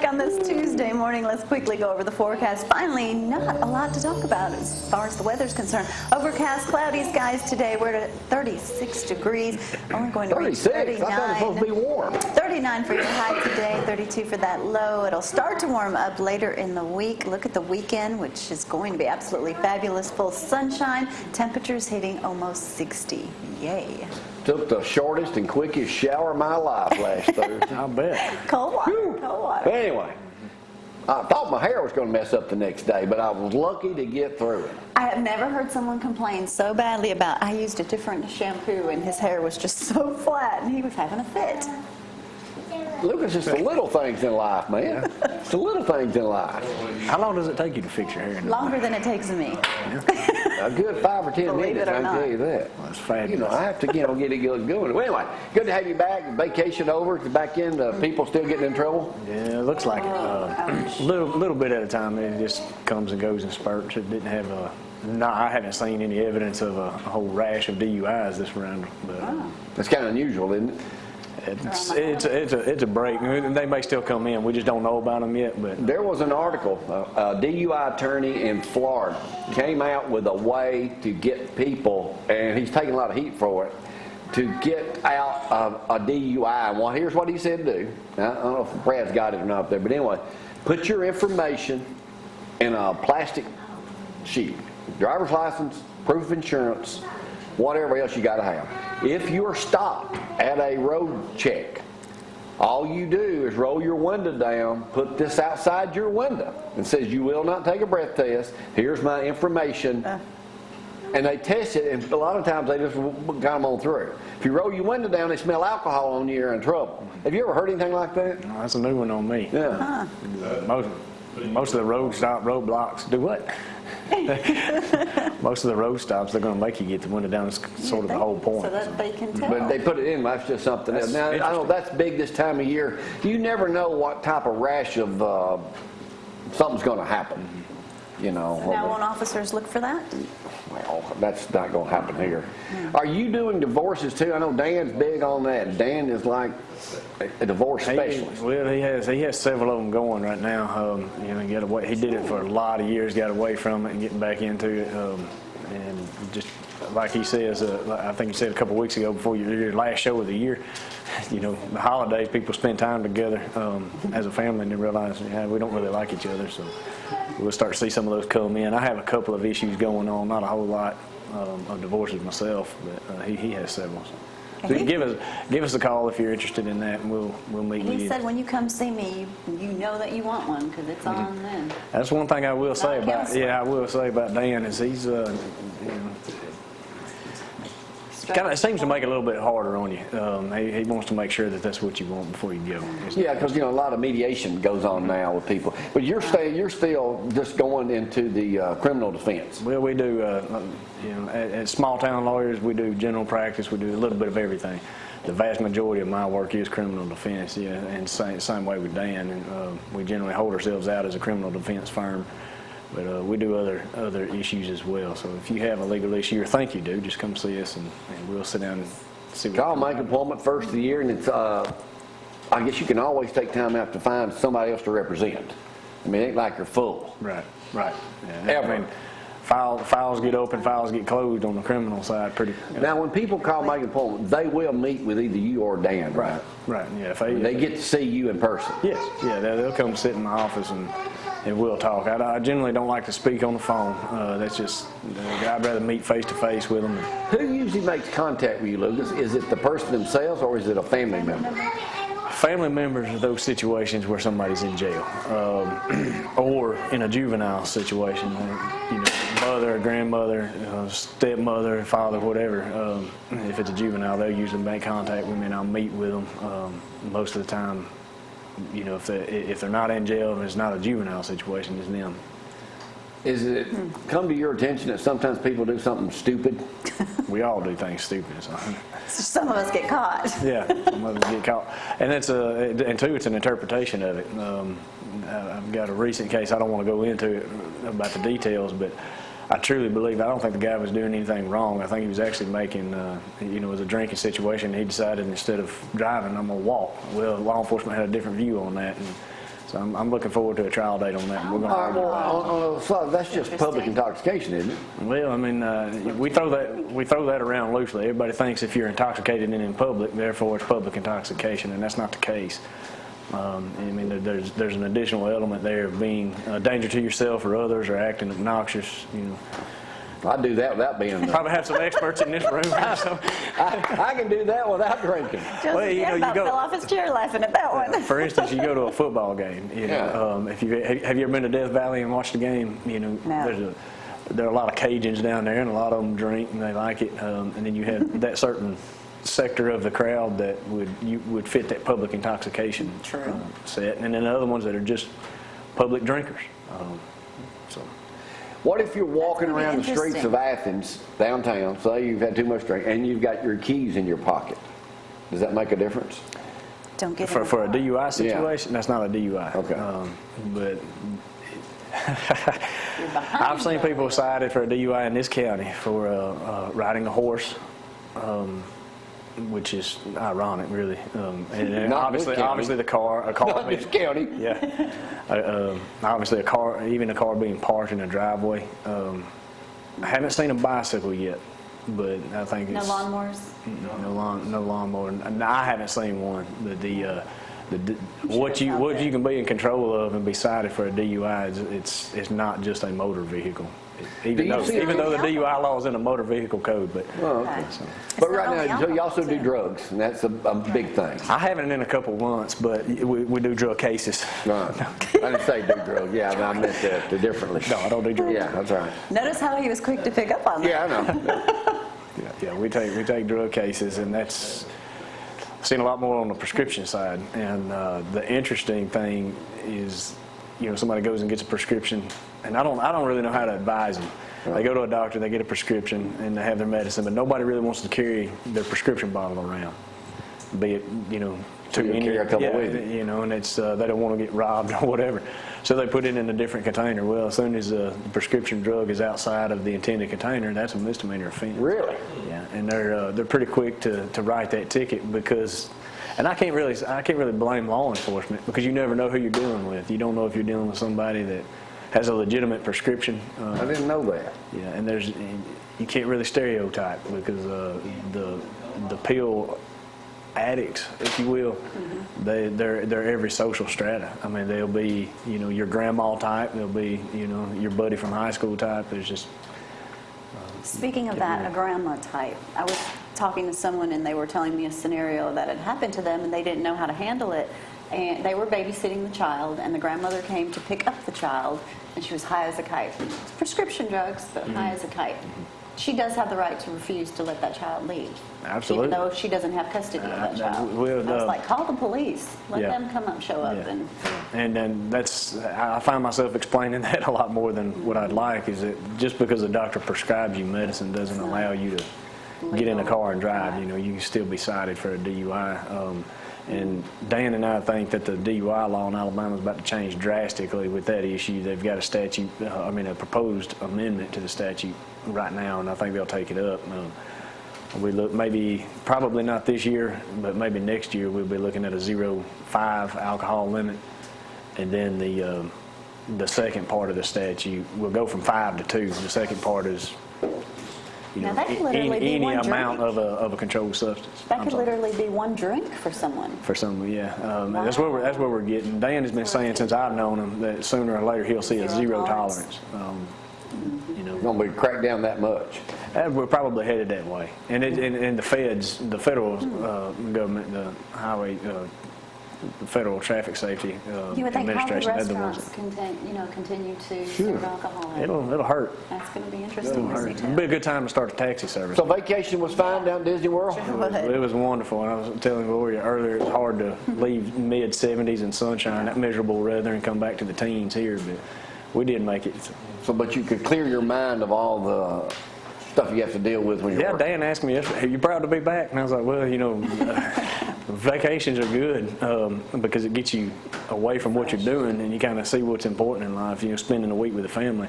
back on this Tuesday morning. Let's quickly go over the forecast. Finally, not a lot to talk about as far as the weather's concerned. Overcast, cloudy skies today. We're at 36 degrees. Only going to reach 39. I thought it was supposed to be warm. 39 for your high today, 32 for that low. It'll start to warm up later in the week. Look at the weekend, which is going to be absolutely fabulous. Full sunshine. Temperatures hitting almost 60. Yay. Took the shortest and quickest shower of my life last Thursday. I bet. Cold water. Cold water. Anyway, I thought my hair was going to mess up the next day, but I was lucky to get through it. I have never heard someone complain so badly about, I used a different shampoo and his hair was just so flat and he was having a fit. Lucas, it's the little things in life, man. It's the little things in life. How long does it take you to fix your hair? Longer than it takes me. A good 5 or 10 Believe minutes, it or I can not. tell you that. Well, that's fabulous. You know, I have to get it going. Well, anyway, good to have you back. Vacation over. Back in. People still getting in trouble? Yeah, it looks like it. Little bit at a time. It just comes and goes in spurts. It didn't have I haven't seen any evidence of a whole rash of DUIs this round. But That's kind of unusual, isn't it? It's a break. They may still come in. We just don't know about them yet. But There was an article, a DUI attorney in Florida came out with a way to get people, and he's taking a lot of heat for it, to get out of a DUI. Well, here's what he said to do. Now, I don't know if Brad's got it or not up there, but anyway, put your information in a plastic sheet. Driver's license, proof of insurance, whatever else you got to have. If you're stopped at a road check, all you do is roll your window down, put this outside your window, and says you will not take a breath test. Here's my information. And they test it, and a lot of times they just got them on through. If you roll your window down, they smell alcohol on you, you're in trouble. Have you ever heard anything like that? that's a new one on me. Yeah. Most of the roadblocks do what? Most of the road stops, they're going to make you get the window down. It's sort of the whole point. So that they can tell. But they put it in, that's just something else. Now, I know that's big this time of year. You never know what type of rash of something's going to happen. You know. Now won't officers look for that? Well, that's not going to happen here. Are you doing divorces too? I know Dan's big on that. Dan is like a divorce specialist. He has several of them going right now. He did it for a lot of years, got away from it and getting back into it. And just like he says, I think he said a couple of weeks ago before your last show of the year, the holidays, people spend time together as a family and they realize we don't really like each other. So we'll start to see some of those come in. I have a couple of issues going on, not a whole lot of divorces myself, but he has several. So give us a call if you're interested in that, and we'll meet with you. He said when you come see me, you know that you want one because it's on then. That's one thing I will say about Dan is he's it seems to make it a little bit harder on you. He wants to make sure that that's what you want before you go. Yeah, because a lot of mediation goes on now with people. But you're still just going into the criminal defense. Well, we do. At small town lawyers, we do general practice. We do a little bit of everything. The vast majority of my work is criminal defense. Yeah, and same way with Dan. And we generally hold ourselves out as a criminal defense firm. But we do other issues as well. So if you have a legal issue or think you do, just come see us and we'll sit down and see what Call make appointment first of the year, and it's I guess you can always take time out to find somebody else to represent. I mean, it ain't like you're full. Right. Yeah, Ever. I mean, files get open, files get closed on the criminal side pretty. Now, when people call make an appointment, they will meet with either you or Dan, right? Right. Yeah. They get to see you in person. Yes. Yeah. They'll come sit in my office and we'll talk. I generally don't like to speak on the phone. That's just I'd rather meet face to face with them. Who usually makes contact with you, Lucas? Is it the person themselves or is it a family member? Family members are those situations where somebody's in jail, or in a juvenile situation, mother, grandmother, stepmother, father, whatever. If it's a juvenile, they'll usually make contact with me, and I'll meet with them. Most of the time, if they're not in jail and it's not a juvenile situation, it's them. Is it come to your attention that sometimes people do something stupid? We all do things stupid. So. Some of us get caught. Yeah, some of us get caught. And it's an interpretation of it. I've got a recent case, I don't want to go into it about the details, but I truly believe, I don't think the guy was doing anything wrong. I think he was actually making, it was a drinking situation. He decided instead of driving, I'm going to walk. Well, law enforcement had a different view on that. And So I'm looking forward to a trial date on that. We're going All right, to well, so that's just public Interesting. intoxication, isn't it? Well, I mean, we throw that around loosely. Everybody thinks if you're intoxicated and in public, therefore it's public intoxication, and that's not the case. I mean, there's an additional element there of being a danger to yourself or others, or acting obnoxious. You know, I do that without being. probably have some experts in this room. So. I can do that without drinking. Joseph, Well, you know, you about go- fell off his chair laughing at that one. For instance, you go to a football game. You know, if you have you ever been to Death Valley and watched a game? You know, No. there are a lot of Cajuns down there, and a lot of them drink and they like it. And then you have that certain sector of the crowd that would fit that public intoxication True. set, and then the other ones that are just public drinkers. So. What if you're walking gonna be around the streets interesting. of Athens, downtown, say you've had too much drink, and you've got your keys in your pocket? Does that make a difference? Don't get For a in the car. DUI situation, that's not a DUI. Okay. But You're behind I've seen the- people cited for a DUI in this county for riding a horse, which is ironic, really. And Not in this county. obviously a car Not being, this county. yeah. Obviously a car, even a car being parked in a driveway. I haven't seen a bicycle yet, but I think No it's lawnmowers? no lawnmower. And I haven't seen one. What you can be in control of and be cited for a DUI it's not just a motor vehicle. Even you see- though the DUI law is in the motor vehicle code, but Oh, okay. Okay. so. But It's right not only now, so you also alcohol, do too. drugs, and that's a big thing. I haven't in a couple months, but we do drug cases. Right. I didn't say do drugs. Yeah, I meant that differently. No, I don't do drugs. Yeah, that's right. Notice how he was quick to pick up on that. Yeah, I know. Yeah, we take drug cases, and that's I've seen a lot more on the prescription side. And the interesting thing is, you know, somebody goes and gets a prescription, and I don't really know how to advise them. They go to a doctor, they get a prescription, and they have their medicine, but nobody really wants to carry their prescription bottle around. Be it, you know, So you carry a couple with you. you know, and it's they don't want to get robbed or whatever, so they put it in a different container. Well, as soon as the prescription drug is outside of the intended container, that's a misdemeanor offense. Really? Yeah, and they're pretty quick to write that ticket because, and I can't really blame law enforcement because you never know who you're dealing with. You don't know if you're dealing with somebody that has a legitimate prescription. I didn't know that. Yeah, and you can't really stereotype because the pill addicts, if you will, they're every social strata. I mean, they'll be, you know, your grandma type, they'll be, you know, your buddy from high school type. There's just Speaking of that, a grandma type, I was talking to someone and they were telling me a scenario that had happened to them and they didn't know how to handle it. And they were babysitting the child and the grandmother came to pick up the child and she was high as a kite. It's prescription drugs, but high as a kite. She does have the right to refuse to let that child leave. Absolutely. Even though she doesn't have custody of that child. well, I was like, call the police. Let Yeah. them come up, show up. Yeah. And And that's, I find myself explaining that a lot more than what I'd like, is that just because the doctor prescribes you medicine doesn't allow you to get in a car and drive. You know, you can still be cited for a DUI. And Dan and I think that the DUI law in Alabama is about to change drastically with that issue. They've got a statute, a proposed amendment to the statute right now, and I think they'll take it up. We look, probably not this year, but maybe next year we'll be looking at a 0.5 alcohol limit, and then the second part of the statute will go from 5 to 2. The second part is, you Now know, that could literally be any one amount drink. of a controlled substance. that I'm could sorry. literally be one drink for someone. For some, yeah. And that's where we're getting. Dan has been saying since I've known him that sooner or later he'll see a Zero zero tolerance. tolerance. You know, Gonna be cracked down that much. and we're probably headed that way. And and the feds, the federal government, the highway, the Federal Traffic Safety You would think probably Administration, they're the ones restaurants continue to Sure. serve alcohol. that- it'll hurt. That's going to be interesting to see It'll too. be a good time to start a taxi service. So vacation was fine down at Disney World? It was wonderful. And I was telling Gloria earlier, it's hard to leave mid-70s and sunshine, that miserable weather, and come back to the teens here, but we did make it. So, but you could clear your mind of all the stuff you have to deal with when you're Yeah, working. Dan asked me yesterday, are you proud to be back? And I was like, well, you know, vacations are good because it gets you away from what you're doing and you kind of see what's important in life, you know, spending a week with the family.